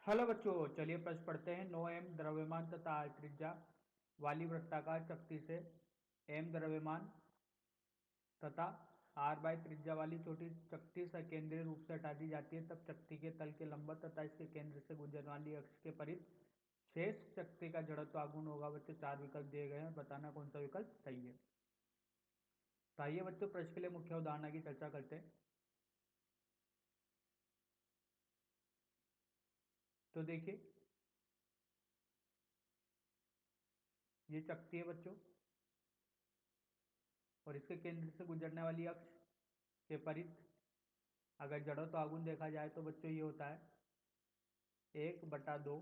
Hello बच्चों, चलिए प्रश्न पढ़ते हैं। 9m द्रव्यमान तथा r त्रिज्या वाली वृत्ताकार चकती से m द्रव्यमान तथा r बाई त्रिज्या वाली छोटी चकती सकेंद्रीय रूप से हटा दी जाती है, तब चकती के तल के लंबवत तथा इसके केंद्र से गुजरने वाली अक्ष के परित शेष चकती का जड़त्व आघूर्ण होगा। बच्चों, 4 विकल्प दिए गए हैं, बताना कौन सा विकल्प सही है। तो आइए बच्चों, प्रश्न के लिए मुख्य उदाहरण की चर्चा करते हैं। तो देखिए, ये चकती है बच्चों, और इसके केंद्र से गुजरने वाली अक्ष के परित अगर जड़त्व आघूर्ण देखा जाए तो बच्चों ये होता है 1/2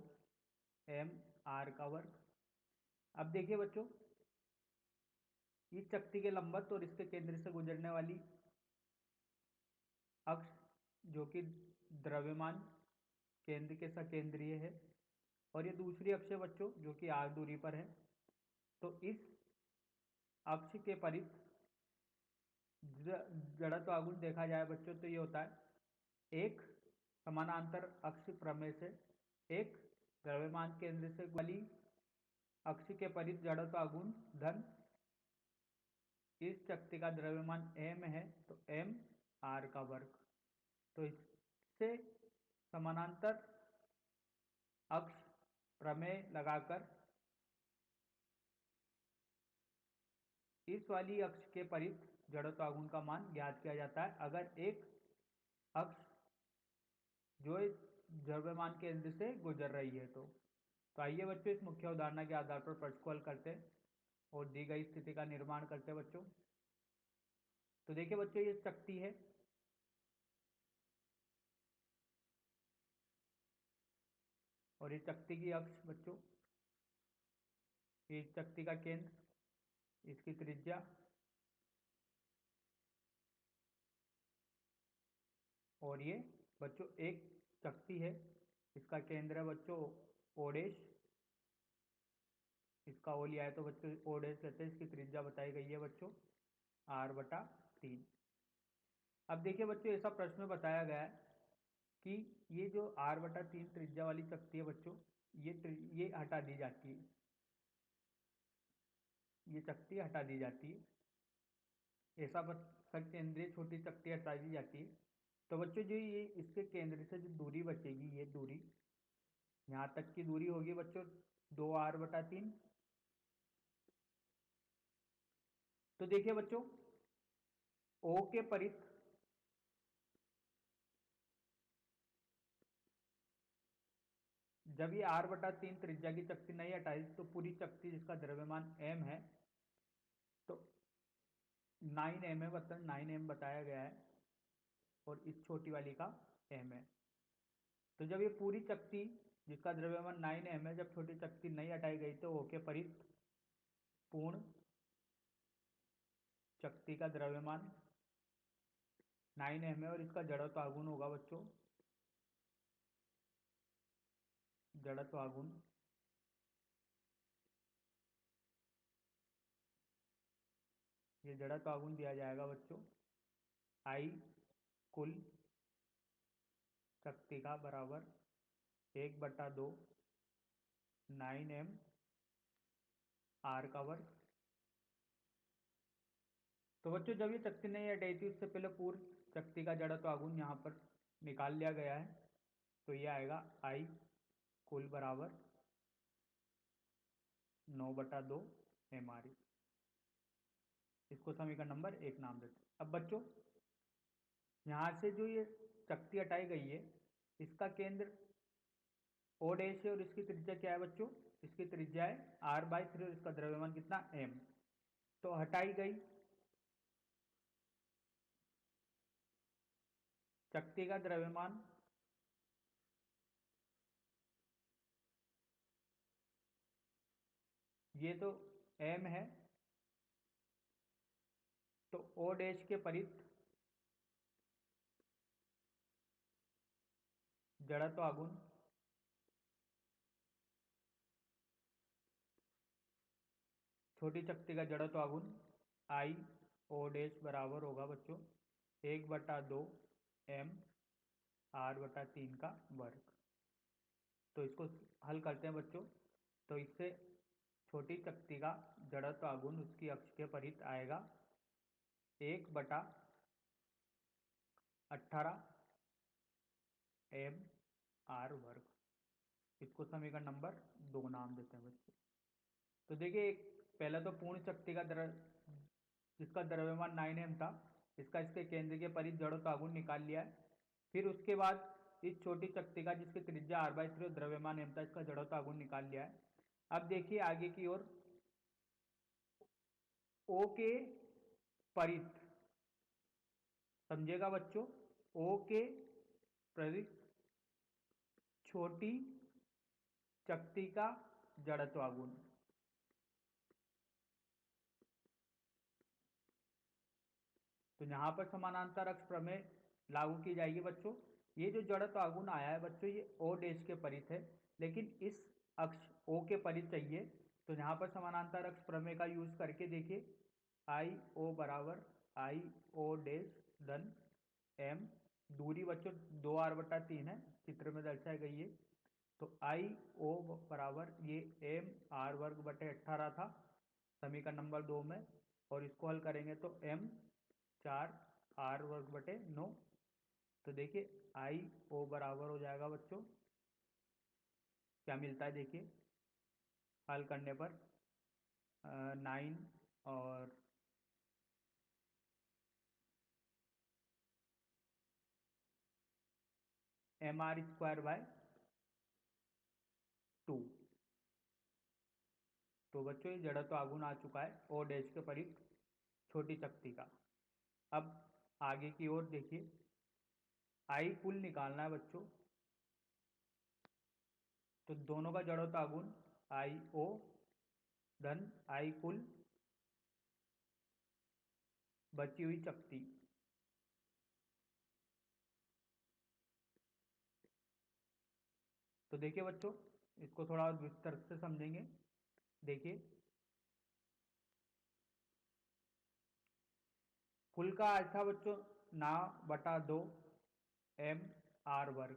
एम आर का वर्ग। अब देखिए बच्चों, इस चकती के लंबवत और इसके केंद्र से गुजरने वाली अक्ष जो कि द्रव्यमान केंद्र के सकेंद्रीय है, और ये दूसरी अक्ष है बच्चों जो कि आर दूरी पर है। तो इस अक्ष के परित जड़त्व आघूर्ण देखा जाए बच्चों तो ये होता है एक समानांतर अक्ष प्रमेय से एक द्रव्यमान केंद्र से वाली अक्ष के परित जड़त्व आघूर्ण धन इस चकती का द्रव्यमान m है तो m r का वर्ग। तो इससे समानांतर अक्ष प्रमेय लगाकर इस वाली अक्ष के परित जड़त्व आघूर्ण का मान ज्ञात किया जाता है अगर एक अक्ष जो इस द्रव्यमान केंद्र से गुजर रही है। तो आइए बच्चों, इस मुख्य उदाहरण के आधार पर प्रश्न को हल करते हैं और दी गई स्थिति का निर्माण करते हैं बच्चों। तो देखिए बच्चों, ये चकती है और ये चकती की अक्ष बच्चों, ये चकती का केंद्र, इसकी त्रिज्या और ये बच्चों एक चकती है, इसका केंद्र है बच्चों ओडेश, इसका ओ लिया है तो बच्चों ओडेश कहते हैं। इसकी त्रिज्या बताई गई है बच्चों r/3। अब देखिए बच्चों, ऐसा प्रश्न में बताया गया है कि ये जो r/3 त्रिज्या वाली चकती है बच्चों, ये हटा दी जाती है, ये चकती हटा दी जाती है। ऐसा केंद्रीय छोटी चकती हटा दी जाती है। तो बच्चों, जो ये इसके केंद्र से जो दूरी बचेगी, ये दूरी यहाँ तक की दूरी होगी बच्चों 2r/3। तो देखिए बच्चों, O के परित जब ये r/3 त्रिज्या की चकती नहीं हटाई तो पूरी चकती जिसका द्रव्यमान m है तो 9m है, मतलब 9m बताया गया है, और इस छोटी वाली का m है। तो जब ये पूरी चकती जिसका द्रव्यमान 9m है, जब छोटी चकती नहीं हटाई गई तो O के परित पूर्ण चकती का द्रव्यमान 9m है, और इसका जड़त्व आघूर्ण होगा बच्चों, जड़त्व आघूर्ण ये जड़त्व आघूर्ण दिया जाएगा बच्चों I कुल शक्ति का बराबर 1/2 9m r का वर्ग। तो बच्चों, जब ये चकती नहीं हटाई थी उससे पहले पूर्ण चकती का जड़त्व आघूर्ण यहाँ पर निकाल लिया गया है, तो ये आएगा I कुल बराबर 9/2 mr। इसको समीकरण नंबर 1 नाम देते हैं। अब बच्चों, यहाँ से जो ये चकती हटाई गई है, इसका केंद्र ओ डैश है और इसकी त्रिज्या क्या है बच्चों, इसकी त्रिज्या है r/3 और इसका द्रव्यमान कितना m। तो हटाई गई चकती का द्रव्यमान ये तो m है, तो ओ डैश के परित जड़त्व आघूर्ण छोटी चकती का जड़त्व आघूर्ण I ओ डैश बराबर होगा बच्चों 1/2 m r/3 का वर्ग। तो इसको हल करते हैं बच्चों। तो इससे छोटी चकती का जड़त्व आघूर्ण उसकी अक्ष के परित आएगा 1/18 mr²। इसको समीकरण नंबर 2 नाम देते हैं बच्चों। तो देखिए, पहला तो पूर्ण शक्ति का जिसका द्रव्यमान 9m था, इसका इसके केंद्र के परिध जड़त्व आघूर्ण निकाल लिया है। फिर उसके बाद इस छोटी शक्ति का जिसकी त्रिज्या r/3 और द्रव्यमान m था, इसका जड़त्व आघूर्ण निकाल लिया है। अब देखिए आगे की ओर O के परिध, समझेगा बच्चों, O के परिध छोटी चकती का जड़त्व आघूर्ण। तो यहाँ पर समानांतर अक्ष प्रमेय लागू की जाएगी बच्चों। ये जो जड़त्व आघूर्ण आया है बच्चों, ये O डैश के परिध है, लेकिन इस अक्ष O के परिध चाहिए। तो यहाँ पर समानांतर अक्ष प्रमेय का यूज करके देखिए, आई ओ बराबर आई ओ डैश धन m, दूरी बच्चों 2r/3 है, चित्र में दर्शाई गई है। तो आई ओ बराबर ये mr²/18 था समीकरण नंबर 2 में, और इसको हल करेंगे तो m 4r²/9। तो देखिए आई ओ बराबर हो जाएगा बच्चों, क्या मिलता है देखिए हल करने पर 9 और mr²/2। तो बच्चों ये जड़त्व आघूर्ण आ चुका है ओ डैश के परिध छोटी चकती का। अब आगे की ओर देखिए, आई कुल निकालना है बच्चों। तो दोनों का जड़त्व आघूर्ण आई ओ धन आई कुल बची हुई चकती। तो देखिए बच्चों, इसको थोड़ा विस्तार से समझेंगे। देखिए, कुल का आज था बच्चों 9/2 mr²।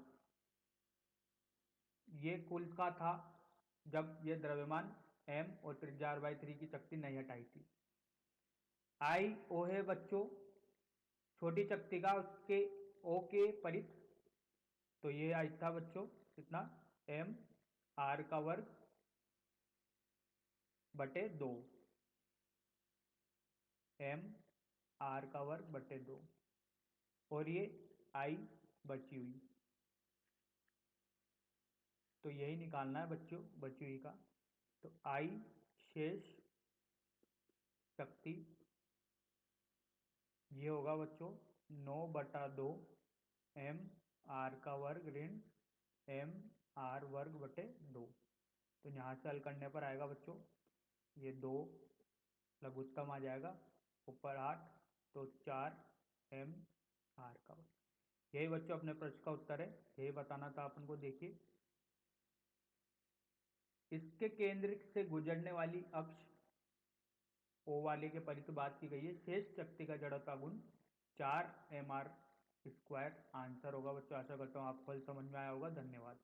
ये कुल का था जब ये द्रव्यमान m और त्रिज्या r/3 की शक्ति नहीं हटाई थी। आई ओ है बच्चों छोटी शक्ति का, उसके ओ के परिध। तो ये आज था बच्चों कितना, mr²/2, mr²/2, और ये आई बची हुई। तो यही निकालना है बच्चों बची हुई का। तो आई शेष शक्ति ये होगा बच्चों 9/2 mr² ऋण mr²/2। तो यहाँ से हल करने पर आएगा बच्चों, ये 2 लघुत्तम आ जाएगा, ऊपर 8, तो 4 mr²। यही बच्चों अपने प्रश्न का उत्तर है, यही बताना था अपन को। देखिए, इसके केंद्र से गुजरने वाली अक्ष ओ वाले के परिध बात की गई है। शेष शक्ति का जड़त्व आघूर्ण 4 mr²। आंसर होगा बच्चों। आशा करता हूँ आपको समझ में आया होगा। धन्यवाद।